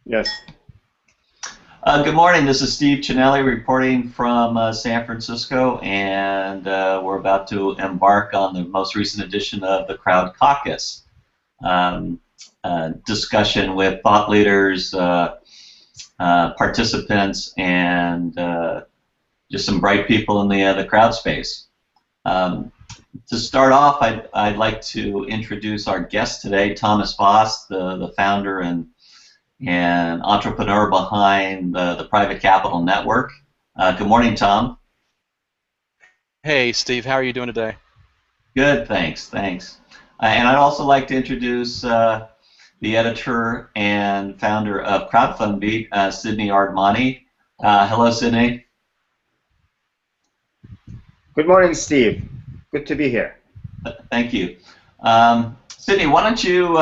Yes. Good morning. This is Steve Chinelli reporting from San Francisco, and we're about to embark on the most recent edition of the Caucus discussion with thought leaders, participants, and just some bright people in the crowd space. To start off, I'd like to introduce our guest today, Thomas Vass, the founder and entrepreneur behind the Private Capital Network. Good morning, Tom. Hey, Steve. How are you doing today? Good, thanks. And I'd also like to introduce the editor and founder of CrowdFunding, Sydney Ardmani. Hello, Sydney. Good morning, Steve. Good to be here. Thank you. Sydney, why don't you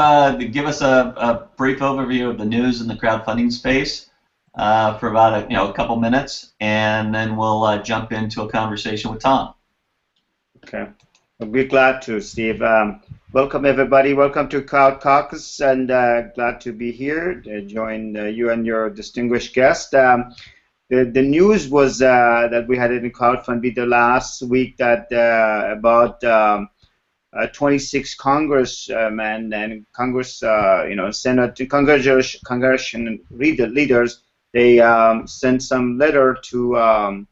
give us a brief overview of the news in the crowdfunding space for about a couple minutes, and then we'll jump into a conversation with Tom. Okay, I'll be glad to, Steve. Welcome everybody. Welcome to Caucus, and glad to be here. Join you and your distinguished guest. The news was that we had it in crowdfunding the last week that about 26 congressmen and Congress, Senate, congressional leaders, they sent some letter to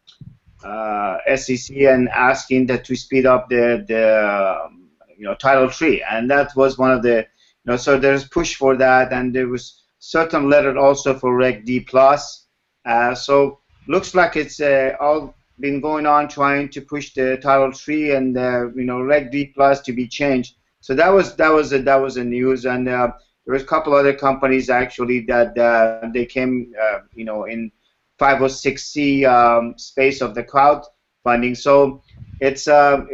SEC and asking that to speed up the Title III, and that was one of the, so there's push for that, and there was certain letter also for Reg D+. So looks like it's all been going on trying to push the Title III and Reg D+ to be changed. So that was the news, and there was a couple other companies actually that they came in 506c space of the crowdfunding. So it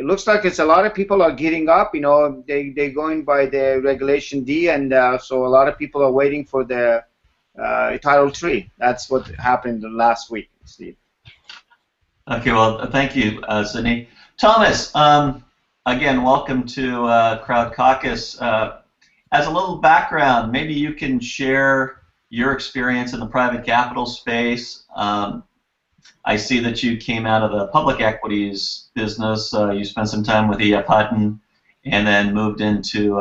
looks like it's a lot of people are getting up. They going by the Regulation D, and so a lot of people are waiting for the Title III. That's what happened last week, Steve. Okay, well, thank you, Sydney. Thomas, again, welcome to Crowd Caucus. As a little background, maybe you can share your experience in the private capital space. I see that you came out of the public equities business. You spent some time with E.F. Hutton and then moved into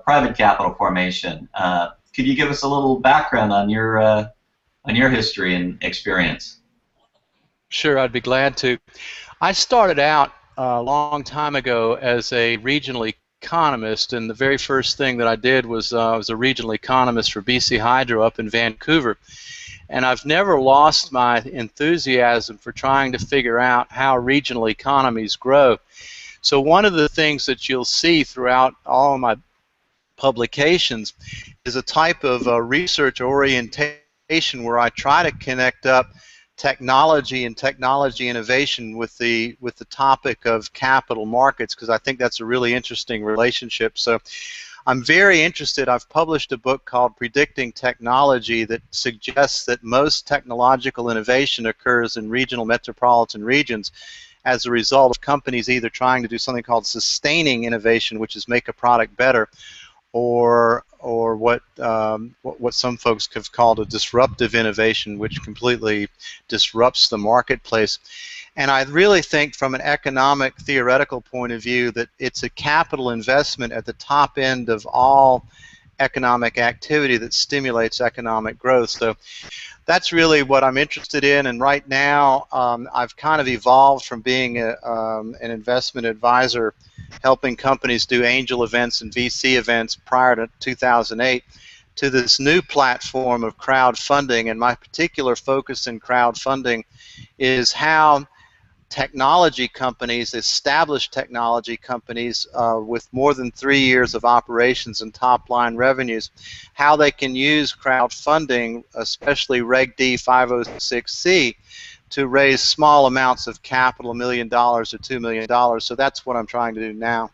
private capital formation. Could you give us a little background on your history and experience? Sure, I'd be glad to. I started out a long time ago as a regional economist, and the very first thing that I did was I was a regional economist for BC Hydro up in Vancouver. And I've never lost my enthusiasm for trying to figure out how regional economies grow. So one of the things that you'll see throughout all of my publications is a type of research orientation where I try to connect up technology and technology innovation with the topic of capital markets, because I think that's a really interesting relationship. So I'm very interested. I've published a book called Predicting Technology that suggests that most technological innovation occurs in regional metropolitan regions as a result of companies either trying to do something called sustaining innovation, which is make a product better, or what some folks have called a disruptive innovation, which completely disrupts the marketplace. And I really think from an economic theoretical point of view that it's a capital investment at the top end of all economic activity that stimulates economic growth. So that's really what I'm interested in, and right now I've kind of evolved from being an investment advisor helping companies do angel events and VC events prior to 2008 to this new platform of crowdfunding, and my particular focus in crowdfunding is how technology companies, established technology companies with more than 3 years of operations and top-line revenues, how they can use crowdfunding, especially Reg D 506c, to raise small amounts of capital, $1 million or $2 million. So that's what I'm trying to do now.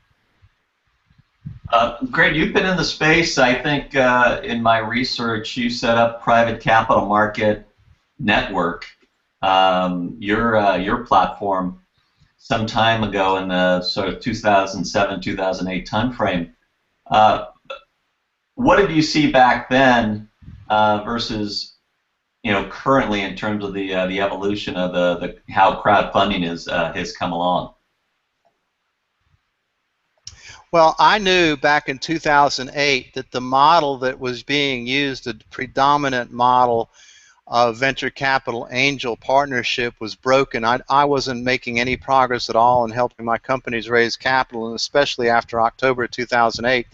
Great. You've been in the space. I think in my research, you set up Private Capital Market Network, your platform, some time ago in the sort of 2007-2008 timeframe. What did you see back then versus currently in terms of the evolution of the how crowdfunding has come along? Well, I knew back in 2008 that the model that was being used, the predominant model of venture capital angel partnership, was broken. I wasn't making any progress at all in helping my companies raise capital, and especially after October 2008.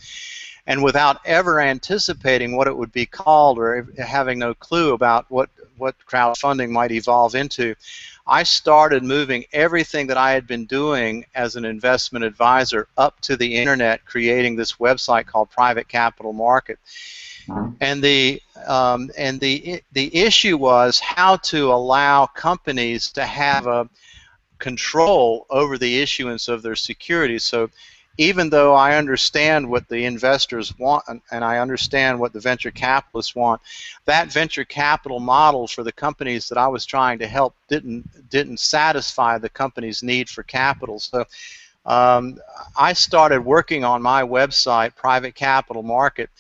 And without ever anticipating what it would be called or having no clue about what crowdfunding might evolve into, I started moving everything that I had been doing as an investment advisor up to the internet, creating this website called Private Capital Market. And the issue was how to allow companies to have a control over the issuance of their securities. So even though I understand what the investors want and I understand what the venture capitalists want, that venture capital model for the companies that I was trying to help didn't satisfy the company's need for capital. So I started working on my website, Private Capital Market,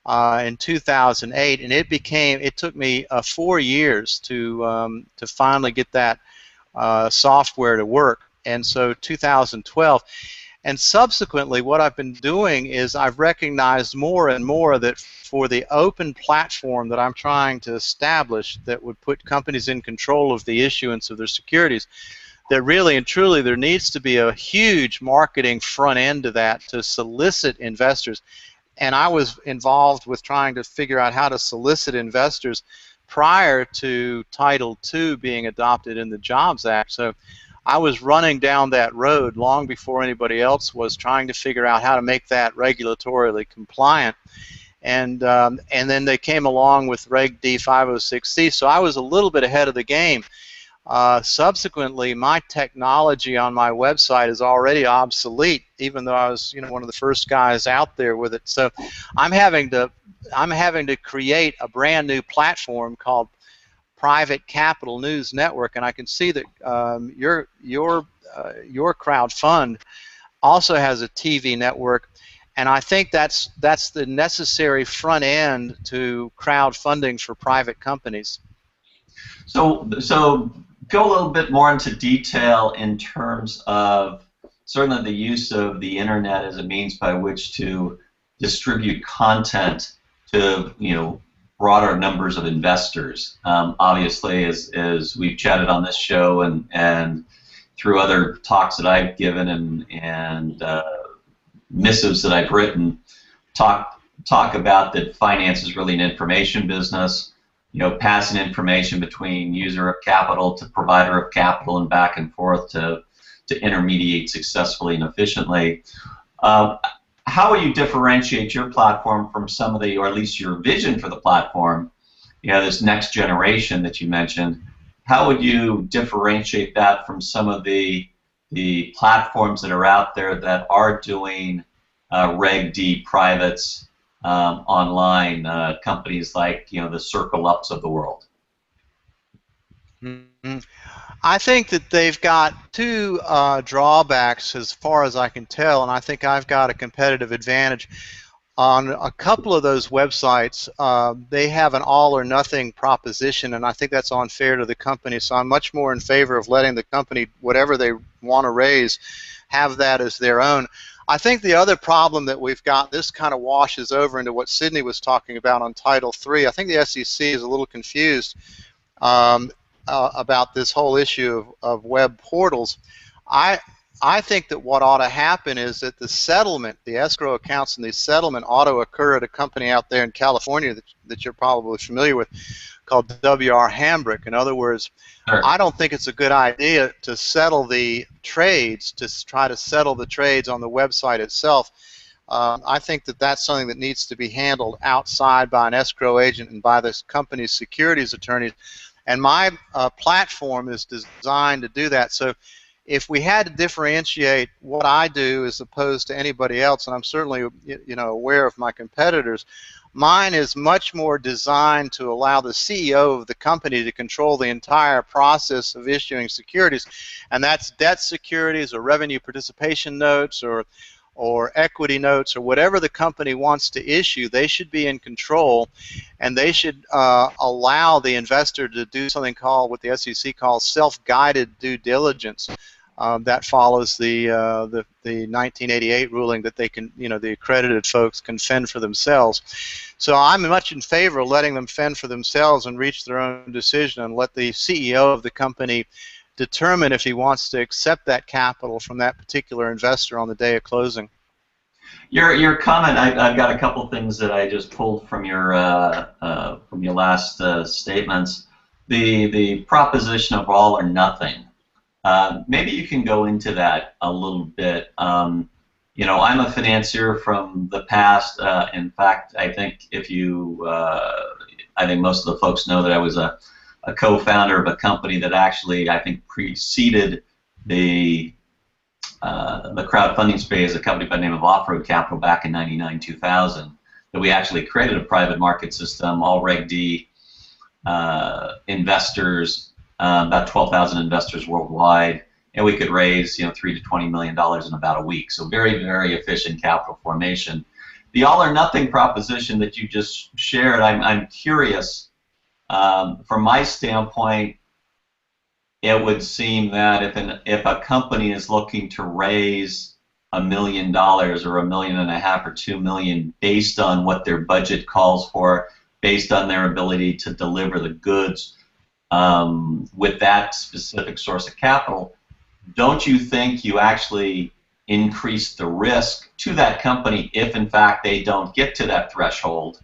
in 2008, and it took me 4 years to finally get that software to work. And so 2012. And subsequently, what I've been doing is I've recognized more and more that for the open platform that I'm trying to establish that would put companies in control of the issuance of their securities, that really and truly there needs to be a huge marketing front end to that to solicit investors. And I was involved with trying to figure out how to solicit investors prior to Title II being adopted in the Jobs Act. So I was running down that road long before anybody else was, trying to figure out how to make that regulatorily compliant. And then they came along with Reg D 506C, so I was a little bit ahead of the game. Subsequently, my technology on my website is already obsolete, even though I was, one of the first guys out there with it. So I'm having to create a brand new platform called Private Capital News Network, and I can see that your crowdfund also has a TV network, and I think that's the necessary front end to crowdfunding for private companies. So go a little bit more into detail in terms of certainly the use of the internet as a means by which to distribute content to broader numbers of investors. Obviously, as we've chatted on this show and through other talks that I've given and missives that I've written, talk about that finance is really an information business. Passing information between user of capital to provider of capital and back and forth to intermediate successfully and efficiently. How will you differentiate your platform from some of or at least your vision for the platform, this next generation that you mentioned? How would you differentiate that from some of the platforms that are out there that are doing Reg D privates online, companies like the Circle Ups of the world? Mm-hmm. I think that they've got two drawbacks as far as I can tell, and I think I've got a competitive advantage. On a couple of those websites, they have an all or nothing proposition, and I think that's unfair to the company, so I'm much more in favor of letting the company, whatever they want to raise, have that as their own. I think the other problem that we've got, this kind of washes over into what Sydney was talking about on Title III. I think the SEC is a little confused about this whole issue of web portals. I think that what ought to happen is that the settlement, the escrow accounts and the settlement ought to occur at a company out there in California that you're probably familiar with called W.R. Hambrick. In other words, sure. I don't think it's a good idea to settle the trades, to try to settle the trades on the website itself. I think that that's something that needs to be handled outside by an escrow agent and by this company's securities attorneys. And my platform is designed to do that. So if we had to differentiate what I do as opposed to anybody else, and I'm certainly aware of my competitors, mine is much more designed to allow the CEO of the company to control the entire process of issuing securities, and that's debt securities or revenue participation notes or or equity notes or whatever the company wants to issue, they should be in control, and they should allow the investor to do something called, what the SEC calls, self-guided due diligence. That follows the 1988 ruling that they can, the accredited folks can fend for themselves. So I'm much in favor of letting them fend for themselves and reach their own decision, and let the CEO of the company determine if he wants to accept that capital from that particular investor on the day of closing. Your comment, I've got a couple things that I just pulled from your last statements. The proposition of all or nothing. Maybe you can go into that a little bit. I'm a financier from the past. In fact, I think I think most of the folks know that I was a co-founder of a company that actually, I think, preceded the crowdfunding space, a company by the name of Off-Road Capital back in 99, 2000, that we actually created a private market system, all Reg D investors, about 12,000 investors worldwide, and we could raise $3 to $20 million in about a week. So very, very efficient capital formation. The all or nothing proposition that you just shared, I'm curious. From my standpoint, it would seem that if a company is looking to raise $1 million or $1.5 million or $2 million based on what their budget calls for, based on their ability to deliver the goods with that specific source of capital, don't you think you actually increase the risk to that company if in fact they don't get to that threshold?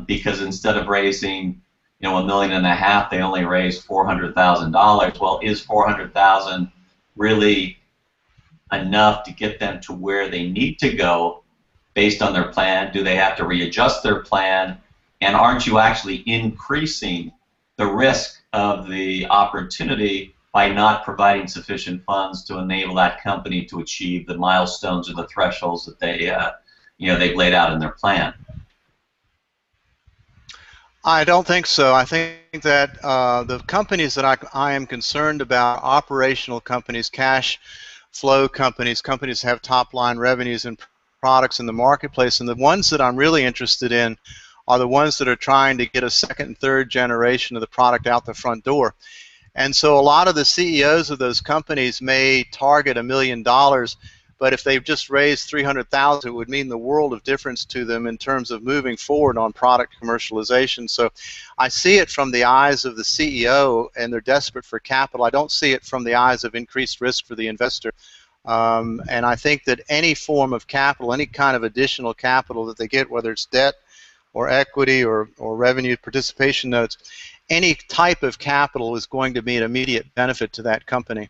Because instead of raising $1.5 million, they only raise $400,000. Well, is $400,000 really enough to get them to where they need to go based on their plan? Do they have to readjust their plan? And aren't you actually increasing the risk of the opportunity by not providing sufficient funds to enable that company to achieve the milestones or the thresholds that they've laid out in their plan? I don't think so. I think that the companies that I am concerned about, operational companies, cash flow companies, companies that have top-line revenues and products in the marketplace, and the ones that I'm really interested in are the ones that are trying to get a second and third generation of the product out the front door. And so a lot of the CEOs of those companies may target $1 million, but if they've just raised $300,000, it would mean the world of difference to them in terms of moving forward on product commercialization. So I see it from the eyes of the CEO, and they're desperate for capital. I don't see it from the eyes of increased risk for the investor. And I think that any form of capital, any kind of additional capital that they get, whether it's debt or equity or revenue participation notes, any type of capital is going to be an immediate benefit to that company.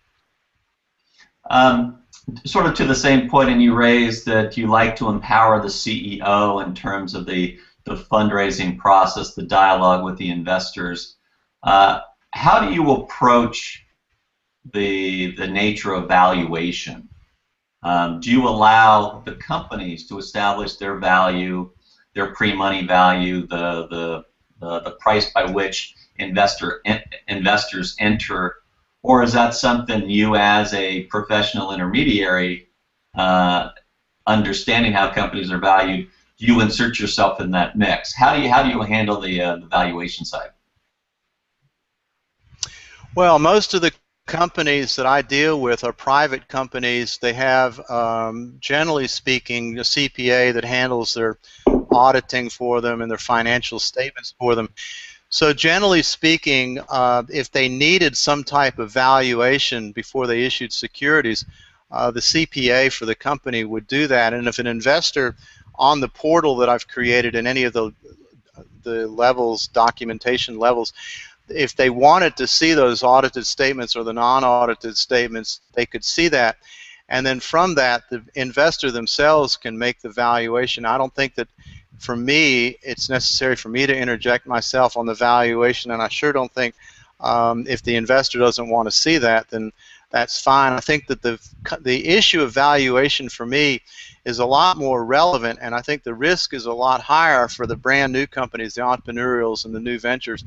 Sort of to the same point, and you raised that you like to empower the CEO in terms of the fundraising process, the dialogue with the investors. How do you approach the nature of valuation? Do you allow the companies to establish their value, their pre-money value, the price by which investors enter, or is that something you, as a professional intermediary, understanding how companies are valued, do you insert yourself in that mix? How do you handle the valuation side? Well, most of the companies that I deal with are private companies. They have, generally speaking, a CPA that handles their auditing for them and their financial statements for them. So generally speaking, if they needed some type of valuation before they issued securities, the CPA for the company would do that. And if an investor on the portal that I've created in any of the levels, documentation levels, if they wanted to see those audited statements or the non-audited statements, they could see that. And then from that, the investor themselves can make the valuation. I don't think that, for me, it's necessary for me to interject myself on the valuation, and I sure don't think if the investor doesn't want to see that, then that's fine. I think that the issue of valuation for me is a lot more relevant, and I think the risk is a lot higher for the brand new companies, the entrepreneurials and the new ventures,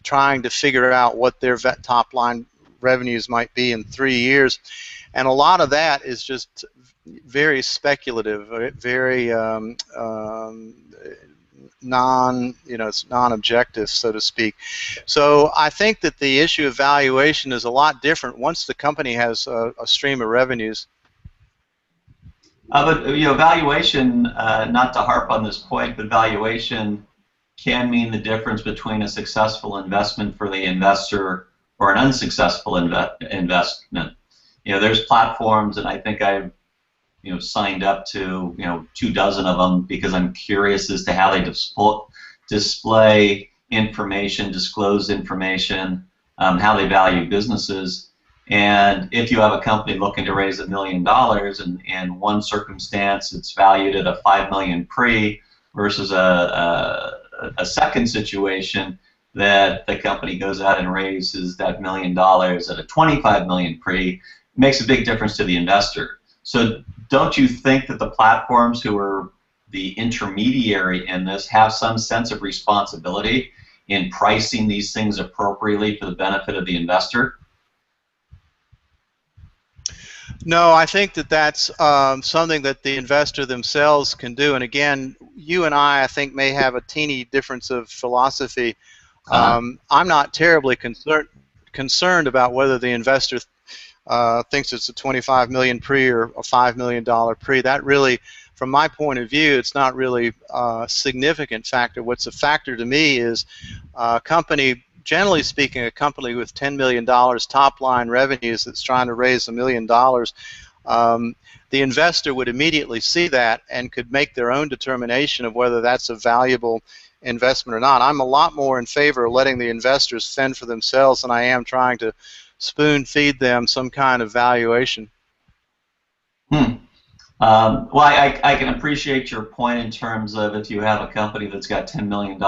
trying to figure out what their top line revenues might be in 3 years. And a lot of that is just very speculative, very it's non-objective, so to speak. So I think that the issue of valuation is a lot different once the company has a stream of revenues. But valuation, not to harp on this point, but valuation can mean the difference between a successful investment for the investor or an unsuccessful investment. There's platforms, and I think I've signed up to 24 of them because I'm curious as to how they display information, disclose information, how they value businesses. And if you have a company looking to raise $1 million, and in one circumstance it's valued at a $5 million pre versus a second situation that the company goes out and raises that $1 million at a $25 million pre, it makes a big difference to the investor. So don't you think that the platforms who are the intermediary in this have some sense of responsibility in pricing these things appropriately for the benefit of the investor? No, I think that that's something that the investor themselves can do. And again, you and I think, may have a teeny difference of philosophy. I'm not terribly concerned about whether the investor thinks it's a $25 million pre or a $5 million pre. That really, from my point of view, it's not really a significant factor. What's a factor to me is a company, generally speaking, a company with $10 million top line revenues that's trying to raise $1 million. The investor would immediately see that and could make their own determination of whether that's a valuable investment or not. I'm a lot more in favor of letting the investors fend for themselves than I am trying to spoon feed them some kind of valuation. Well, I can appreciate your point in terms of if you have a company that's got $10 million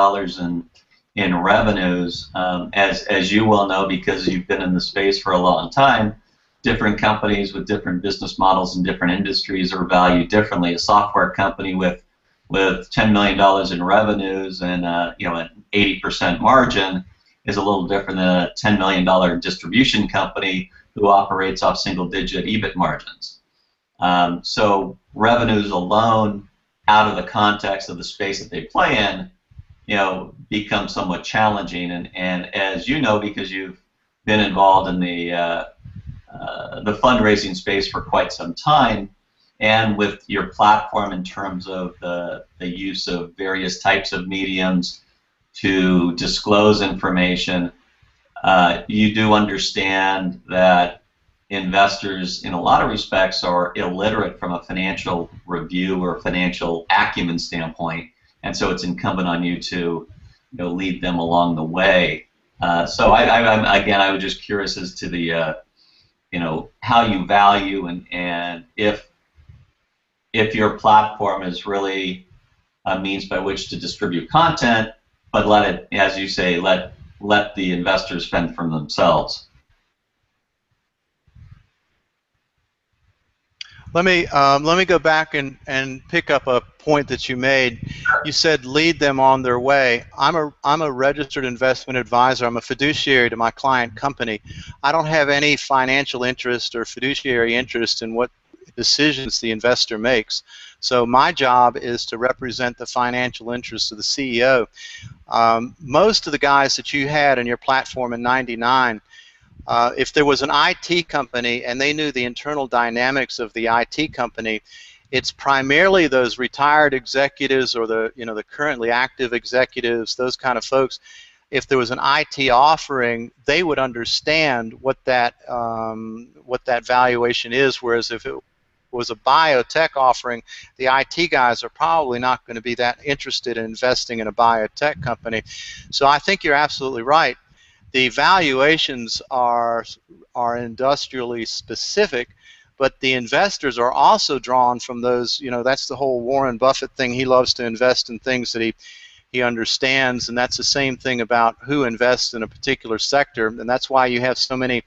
in revenues, as you well know because you've been in the space for a long time, different companies with different business models in different industries are valued differently. A software company with $10 million in revenues and an 80% margin is a little different than a $10 million distribution company who operates off single-digit EBIT margins. So revenues alone, out of the context of the space that they play in, become somewhat challenging. And as you know, because you've been involved in the fundraising space for quite some time, and with your platform in terms of the use of various types of mediums to disclose information, you do understand that investors, in a lot of respects, are illiterate from a financial review or financial acumen standpoint, and so it's incumbent on you to lead them along the way. So I was just curious as to the how you value and if your platform is really a means by which to distribute content, but let it, as you say, let the investors fend for themselves. Let me go back and pick up a point that you made. You said lead them on their way. I'm a registered investment advisor. I'm a fiduciary to my client company. I don't have any financial interest or fiduciary interest in what decisions the investor makes. So my job is to represent the financial interests of the CEO. Most of the guys that you had in your platform in '99, if there was an IT company and they knew the internal dynamics of the IT company, it's primarily those retired executives or the currently active executives, those kind of folks. If there was an IT offering, they would understand what that valuation is. Whereas if it was a biotech offering, the IT guys are probably not going to be that interested in investing in a biotech company. So I think you're absolutely right. The valuations are industrially specific, but the investors are also drawn from those. That's the whole Warren Buffett thing. He loves to invest in things that he understands, and that's the same thing about who invests in a particular sector, and that's why you have so many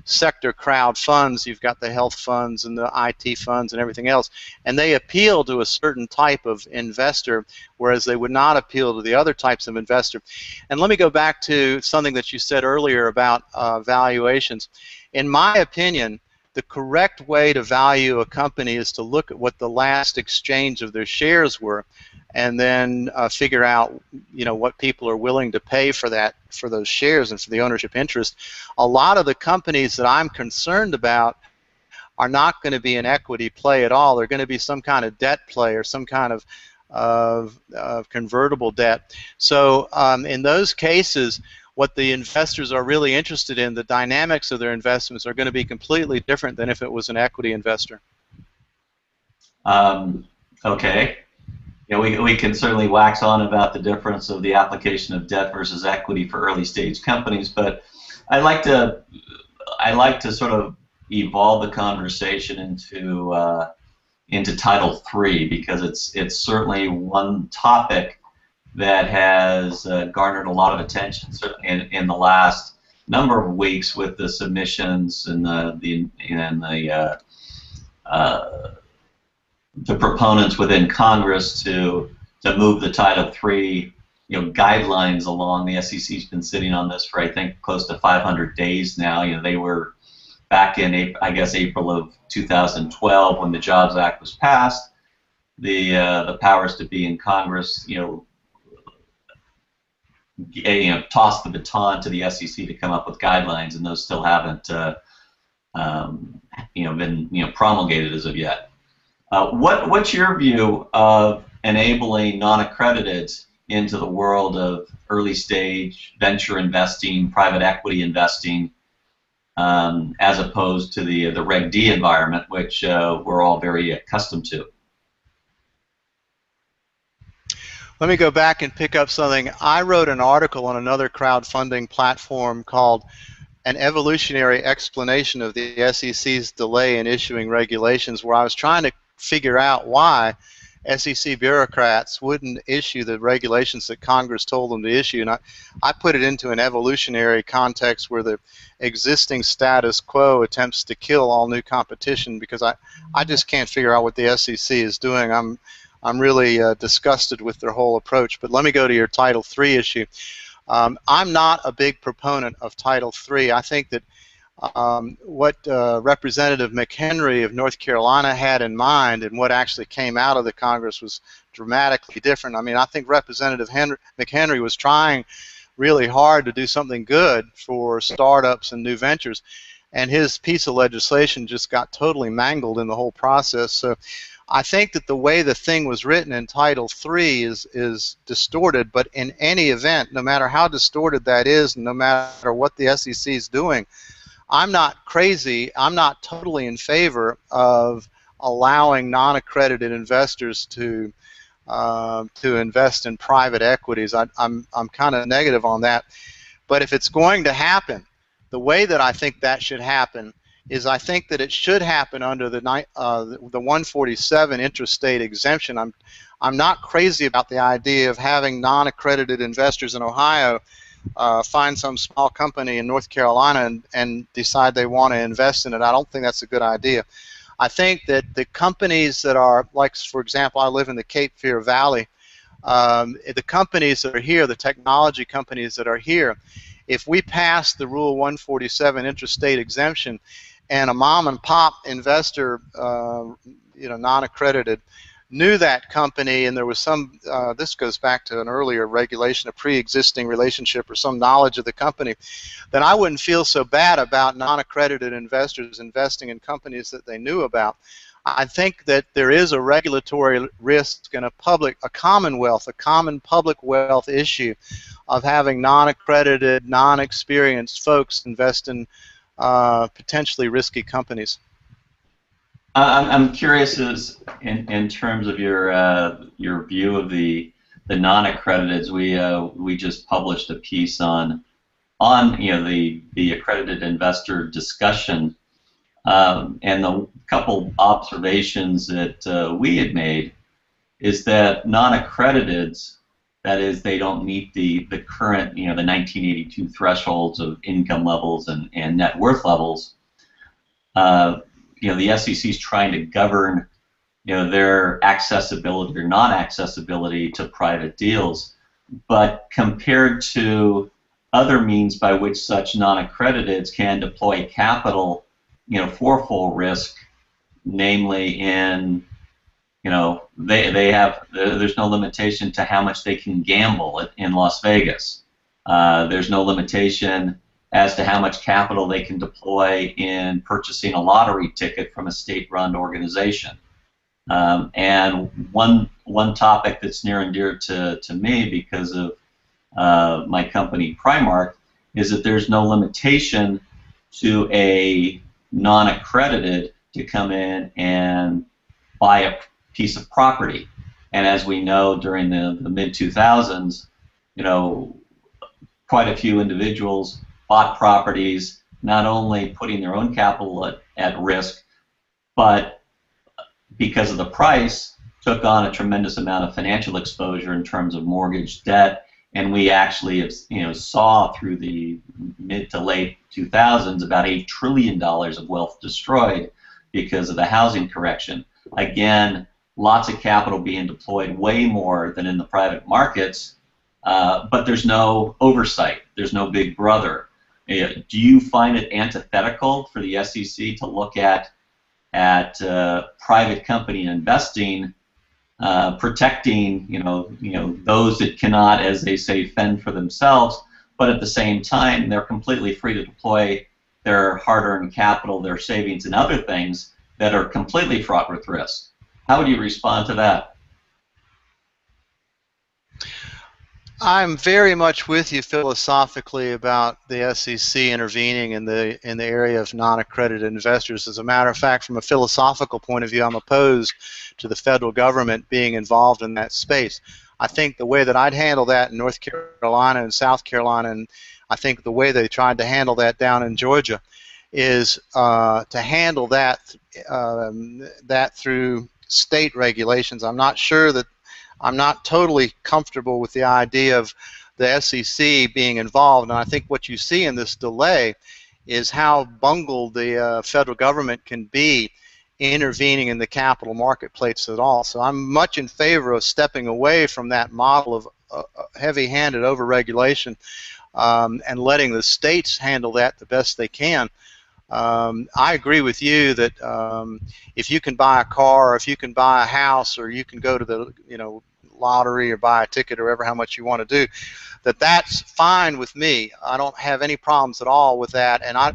sector crowd funds. You've got the health funds and the IT funds and everything else, and they appeal to a certain type of investor, whereas they would not appeal to the other types of investor. And let me go back to something that you said earlier about valuations. In my opinion, the correct way to value a company is to look at what the last exchange of their shares were, and then figure out, what people are willing to pay for those shares and for the ownership interest. A lot of the companies that I'm concerned about are not going to be an equity play at all. They're going to be some kind of debt play or some kind of convertible debt. So in those cases, what the investors are really interested in, the dynamics of their investments are going to be completely different than if it was an equity investor. Okay. We can certainly wax on about the difference of the application of debt versus equity for early stage companies, but I like to sort of evolve the conversation into Title III, because it's certainly one topic that has garnered a lot of attention in the last number of weeks with the submissions and the proponents within Congress to move the Title III guidelines along. The SEC's been sitting on this for, I think, close to 500 days now. They were back in, I guess, April of 2012 when the Jobs Act was passed. The powers to be in Congress, tossed the baton to the SEC to come up with guidelines, and those still haven't, been promulgated as of yet. What's your view of enabling non-accredited into the world of early stage venture investing, private equity investing, as opposed to the Reg D environment, which we're all very accustomed to? Let me go back and pick up something. I wrote an article on another crowdfunding platform called An Evolutionary Explanation of the SEC's Delay in Issuing Regulations, where I was trying to figure out why SEC bureaucrats wouldn't issue the regulations that Congress told them to issue. And I put it into an evolutionary context where the existing status quo attempts to kill all new competition, because I just can't figure out what the SEC is doing. I'm really disgusted with their whole approach. But let me go to your Title III issue. I'm not a big proponent of Title III. I think that what Representative McHenry of North Carolina had in mind and what actually came out of the Congress was dramatically different. I mean, I think Representative McHenry was trying really hard to do something good for startups and new ventures, and his piece of legislation just got totally mangled in the whole process. So I think that the way the thing was written in Title III is distorted, but in any event, no matter how distorted that is, no matter what the SEC is doing, I'm not crazy. I'm not totally in favor of allowing non-accredited investors to invest in private equities. I'm kind of negative on that. But if it's going to happen, the way that I think that should happen is I think that it should happen under the 147 intrastate exemption. I'm not crazy about the idea of having non-accredited investors in Ohio find some small company in North Carolina and decide they want to invest in it. I don't think that's a good idea. I think that the companies that are, like, for example, I live in the Cape Fear Valley, the companies that are here, the technology companies that are here, if we pass the Rule 147 intrastate exemption and a mom and pop investor, non-accredited, knew that company, and there was some, this goes back to an earlier regulation, a pre-existing relationship or some knowledge of the company, then I wouldn't feel so bad about non-accredited investors investing in companies that they knew about. I think that there is a regulatory risk and a commonwealth, a common public wealth issue of having non-accredited, non-experienced folks invest in potentially risky companies. I'm curious, in terms of your view of the non-accrediteds. We just published a piece on the accredited investor discussion, and the couple observations that we had made is that non-accrediteds, that is, they don't meet the current the 1982 thresholds of income levels and net worth levels. The SEC is trying to govern, their accessibility or non-accessibility to private deals, but compared to other means by which such non-accrediteds can deploy capital for full risk, namely in, there's no limitation to how much they can gamble in Las Vegas. There's no limitation as to how much capital they can deploy in purchasing a lottery ticket from a state-run organization. And one topic that's near and dear to me because of my company Primark is that there's no limitation to a non-accredited to come in and buy a piece of property. And as we know, during the mid-2000s, quite a few individuals bought properties, not only putting their own capital at risk, but because of the price, took on a tremendous amount of financial exposure in terms of mortgage debt. And we actually, saw through the mid to late 2000s about $8 trillion of wealth destroyed because of the housing correction. Again, lots of capital being deployed, way more than in the private markets, but there's no oversight. There's no big brother. Do you find it antithetical for the SEC to look at private company investing, protecting those that cannot, as they say, fend for themselves, but at the same time they're completely free to deploy their hard-earned capital, their savings, and other things that are completely fraught with risk? How would you respond to that? I'm very much with you philosophically about the SEC intervening in the area of non-accredited investors. As a matter of fact, from a philosophical point of view, I'm opposed to the federal government being involved in that space. I think the way that I'd handle that in North Carolina and South Carolina, and I think the way they tried to handle that down in Georgia, is to handle that through state regulations. I'm not totally comfortable with the idea of the SEC being involved, and I think what you see in this delay is how bungled the federal government can be intervening in the capital marketplace at all. So I'm much in favor of stepping away from that model of heavy-handed overregulation and letting the states handle that the best they can. I agree with you that if you can buy a car, or if you can buy a house, or you can go to the lottery or buy a ticket, or how much you want to do, that's fine with me. I don't have any problems at all with that, and I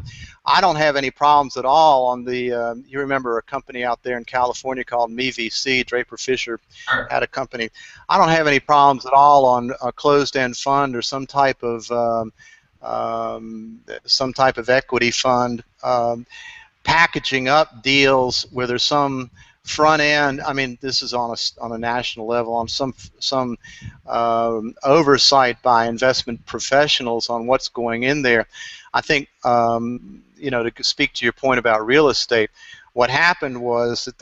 don't have any problems at all on the. You remember a company out there in California called MeVC? Draper Fisher had a company. I don't have any problems at all on a closed-end fund or some type of equity fund, packaging up deals where there's some front end. I mean, this is on a national level, on some oversight by investment professionals on what's going in there. I think to speak to your point about real estate, what happened was that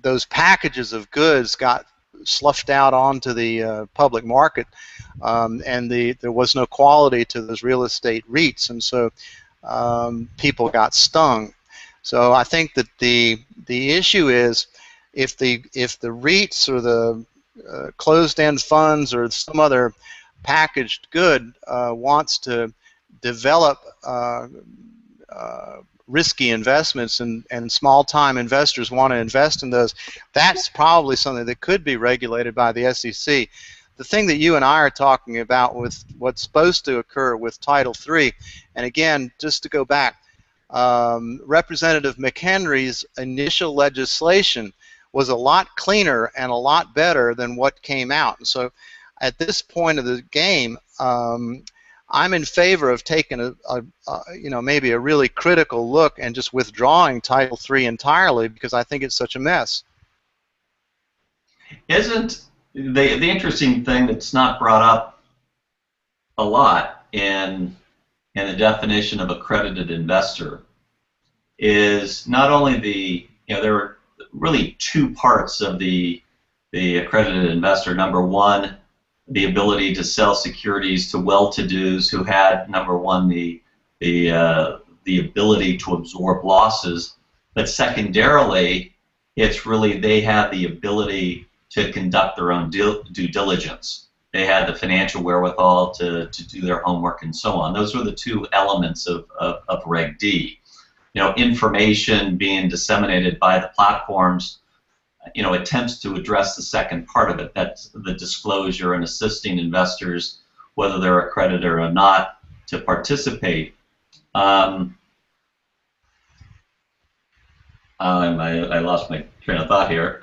those packages of goods got sloughed out onto the public market, and there was no quality to those real estate REITs, and so people got stung. So I think that the issue is if the REITs or the closed-end funds or some other packaged good wants to develop risky investments, and small-time investors want to invest in those, that's probably something that could be regulated by the SEC. The thing that you and I are talking about with what's supposed to occur with Title III, and again, just to go back, Representative McHenry's initial legislation was a lot cleaner and a lot better than what came out. And so at this point of the game, I'm in favor of taking maybe a really critical look and just withdrawing Title III entirely, because I think it's such a mess. Isn't the interesting thing that's not brought up a lot in the definition of accredited investor is not only there are really two parts of the accredited investor. Number one, the ability to sell securities to well-to-dos who had, number one, the ability to absorb losses, but secondarily, it's really they have the ability to conduct their own due diligence. they had the financial wherewithal to do their homework and so on. Those were the two elements of Reg D. Information being disseminated by the platforms, attempts to address the second part of it. That's the disclosure and assisting investors, whether they're accredited or not, to participate. I lost my train of thought here.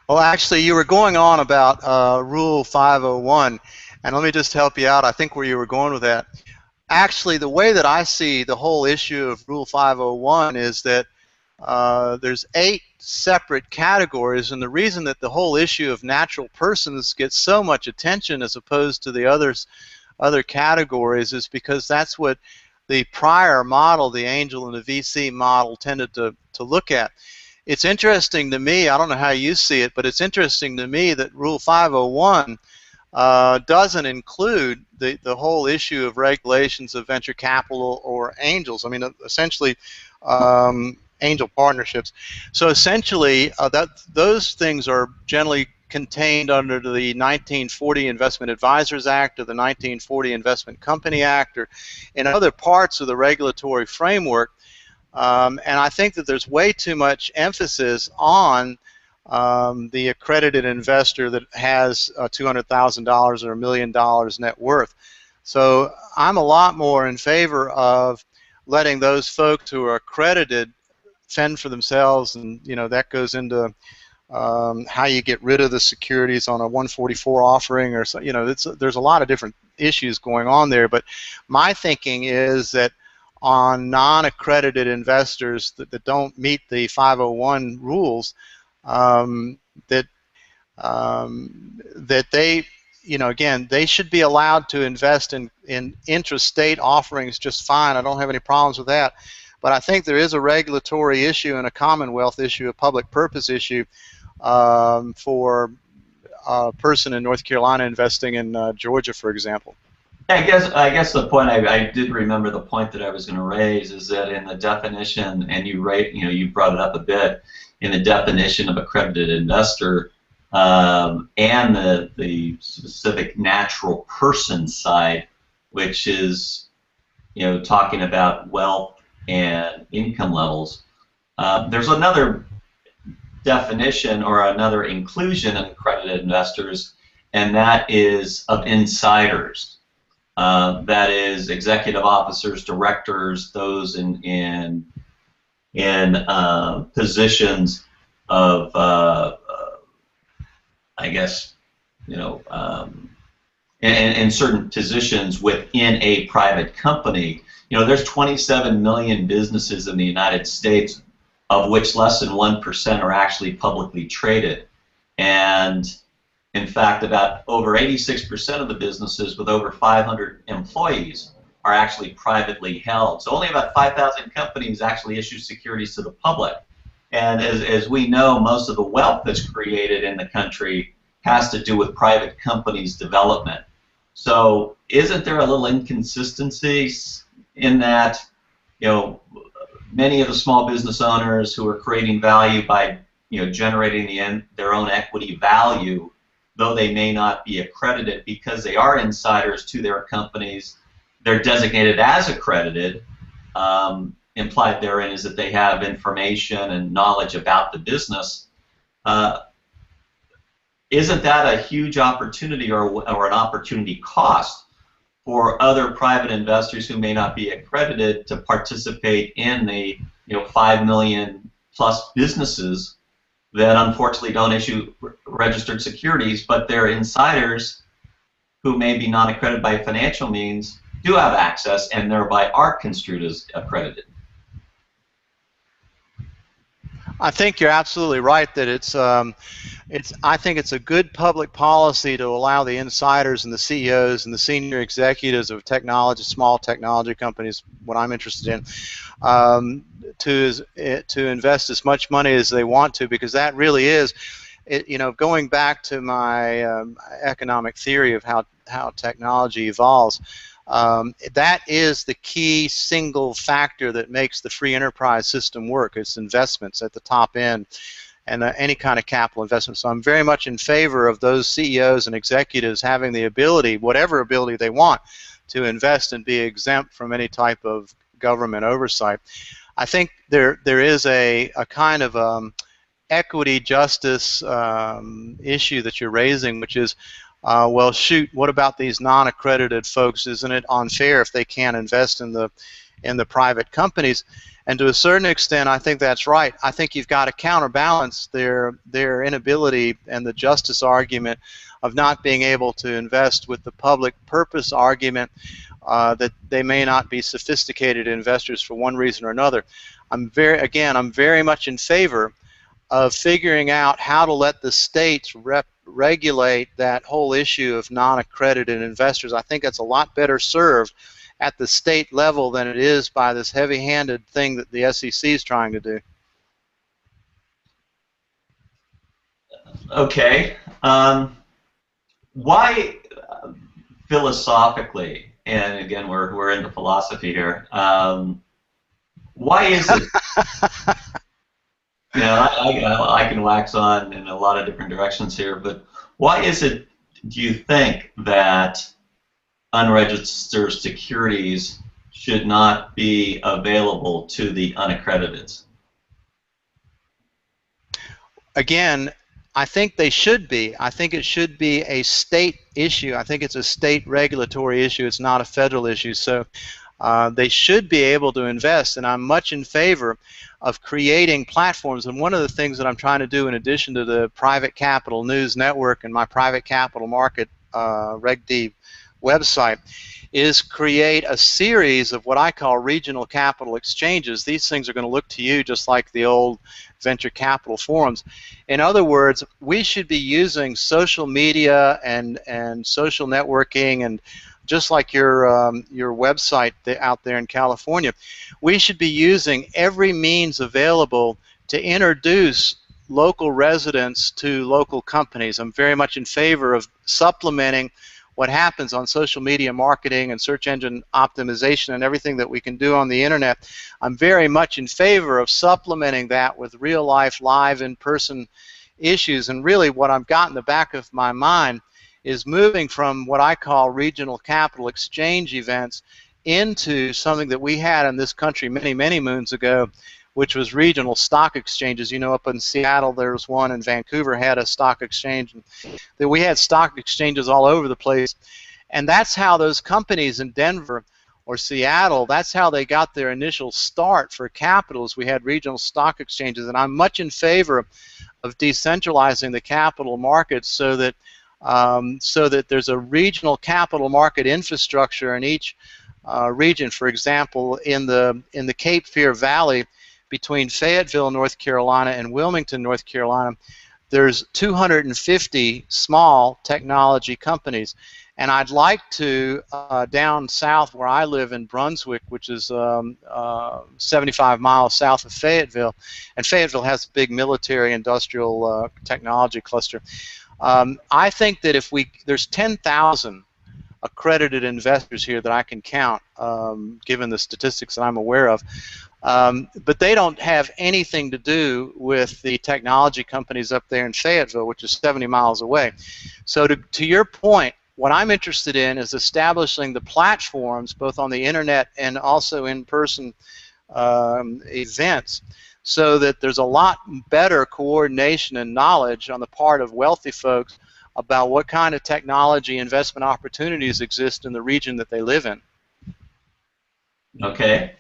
Well, actually, you were going on about Rule 501, and let me just help you out. I think where you were going with that. Actually, the way that I see the whole issue of Rule 501 is that there's 8 separate categories, and the reason that the whole issue of natural persons gets so much attention as opposed to the other categories is because that's what the prior model, the angel and the VC model, tended to look at. It's interesting to me, I don't know how you see it, but it's interesting to me that Rule 501 doesn't include the whole issue of regulations of venture capital or angels. I mean, essentially, angel partnerships. So essentially, those things are generally contained under the 1940 Investment Advisors Act or the 1940 Investment Company Act or in other parts of the regulatory framework. And I think that there's way too much emphasis on the accredited investor that has $200,000 or $1 million net worth. So I'm a lot more in favor of letting those folks who are accredited fend for themselves, and that goes into how you get rid of the securities on a 144 offering, or so. There's a lot of different issues going on there. But my thinking is that on non-accredited investors that don't meet the 501 rules, that they, again, they should be allowed to invest in intrastate offerings just fine. I don't have any problems with that. But I think there is a regulatory issue and a Commonwealth issue, a public purpose issue for a person in North Carolina investing in Georgia, for example. I guess the point I did remember the point that I was going to raise is that in the definition, and you brought it up a bit, in the definition of accredited investor and the specific natural person side, which is talking about wealth and income levels, there's another definition or another inclusion of accredited investors, and that is of insiders. That is executive officers, directors, those in positions of, I guess, in certain positions within a private company. There's 27 million businesses in the United States, of which less than 1% are actually publicly traded. And in fact, about over 86% of the businesses with over 500 employees are actually privately held. So only about 5,000 companies actually issue securities to the public. And as we know, most of the wealth that's created in the country has to do with private companies' development. So isn't there a little inconsistency in that, many of the small business owners who are creating value by, generating their own equity value, though they may not be accredited because they are insiders to their companies, they're designated as accredited. Implied therein is that they have information and knowledge about the business. Isn't that a huge opportunity or an opportunity cost for other private investors who may not be accredited to participate in the 5 million plus businesses that unfortunately don't issue registered securities, but they're insiders who may be non-accredited by financial means, do have access, and thereby are construed as accredited? I think you're absolutely right that I think it's a good public policy to allow the insiders and the CEOs and the senior executives of small technology companies, what I'm interested in, to invest as much money as they want to, because that really is, going back to my economic theory of how technology evolves. That is the key single factor that makes the free enterprise system work. It's investments at the top end. and any kind of capital investment. So I'm very much in favor of those CEOs and executives having the ability, whatever ability they want, to invest and be exempt from any type of government oversight. I think there is a kind of equity justice issue that you're raising, which is, well, shoot, what about these non-accredited folks? Isn't it unfair if they can't invest in the private companies? And to a certain extent, I think that's right. I think you've got to counterbalance their inability and the justice argument of not being able to invest with the public purpose argument that they may not be sophisticated investors for one reason or another. I'm very much in favor of figuring out how to let the states regulate that whole issue of non-accredited investors. I think that's a lot better served at the state level than it is by this heavy-handed thing that the SEC is trying to do. Okay. Why, philosophically, and again we're into philosophy here, why is it? You know, I can wax on in a lot of different directions here, but why is it, do you think, that unregistered securities should not be available to the unaccredited? Again, I think they should be. I think it should be a state issue. I think it's a state regulatory issue. It's not a federal issue. So they should be able to invest, and I'm much in favor of creating platforms. And one of the things that I'm trying to do, in addition to the Private Capital News Network and my Private Capital Market RegD website, is create a series of what I call regional capital exchanges. These things are going to look to you just like the old venture capital forums. In other words, we should be using social media and social networking, and just like your website out there in California, we should be using every means available to introduce local residents to local companies. I'm very much in favor of supplementing what happens on social media marketing and search engine optimization and everything that we can do on the internet. I'm very much in favor of supplementing that with real life, live, in-person issues. And really what I've got in the back of my mind is moving from what I call regional capital exchange events into something that we had in this country many, many moons ago, which was regional stock exchanges. You know, up in Seattle there was one, and Vancouver had a stock exchange. And we had stock exchanges all over the place. And that's how those companies in Denver or Seattle, that's how they got their initial start for capitals. We had regional stock exchanges, and I'm much in favor of decentralizing the capital markets so that there's a regional capital market infrastructure in each region. For example, in the Cape Fear Valley, between Fayetteville, North Carolina, and Wilmington, North Carolina, there's 250 small technology companies. And I'd like to, down south where I live in Brunswick, which is 75 miles south of Fayetteville, and Fayetteville has a big military industrial technology cluster. I think that if there's 10,000 accredited investors here that I can count, given the statistics that I'm aware of, but they don't have anything to do with the technology companies up there in Fayetteville, which is 70 miles away. So to your point, what I'm interested in is establishing the platforms, both on the internet and also in-person events, so that there's a lot better coordination and knowledge on the part of wealthy folks about what kind of technology investment opportunities exist in the region that they live in. Okay.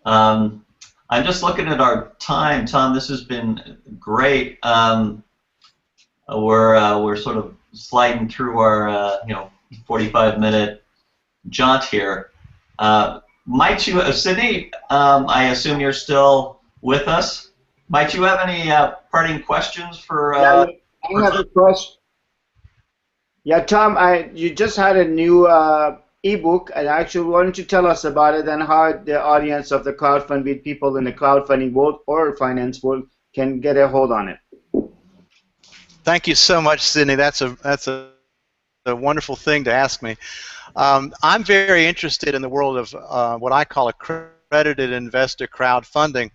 I'm just looking at our time, Tom. This has been great. We're sort of sliding through our 45-minute jaunt here. Might you, Sydney? I assume you're still with us. Might you have any parting questions for? Yeah, I have a question. Yeah, Tom, you just had a new ebook, and actually, why don't you tell us about it and how the audience of the crowdfunding people in the crowdfunding world or finance world can get a hold on it? Thank you so much, Sydney. That's a wonderful thing to ask me. I'm very interested in the world of what I call accredited investor crowdfunding,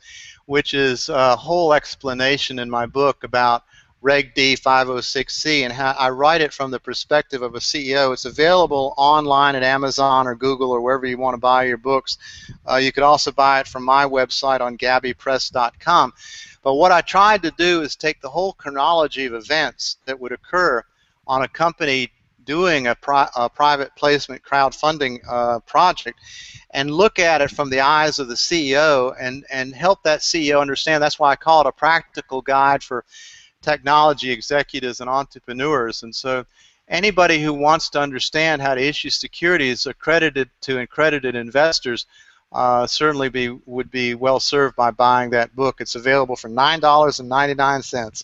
which is a whole explanation in my book about Reg D 506C and how I write it from the perspective of a CEO. It's available online at Amazon or Google or wherever you want to buy your books. You could also buy it from my website on gabbypress.com. But what I tried to do is take the whole chronology of events that would occur on a company doing a private placement crowdfunding project and look at it from the eyes of the CEO and help that CEO understand. That's why I call it a practical guide for technology executives and entrepreneurs. And so anybody who wants to understand how to issue securities accredited to accredited investors certainly would be well served by buying that book. It's available for $9.99.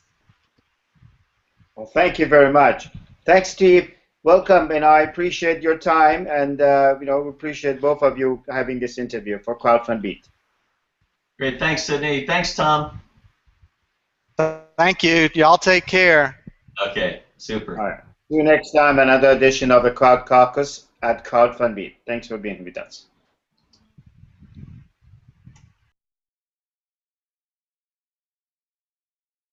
Well, thank you very much. Thanks, Steve. Welcome, and I appreciate your time, and we appreciate both of you having this interview for CrowdFund Beat. Great, thanks, Sydney. Thanks, Tom. Thank you. Y'all take care. Okay, super. All right. See you next time, another edition of the Crowd Caucus at CrowdFund Beat. Thanks for being with us.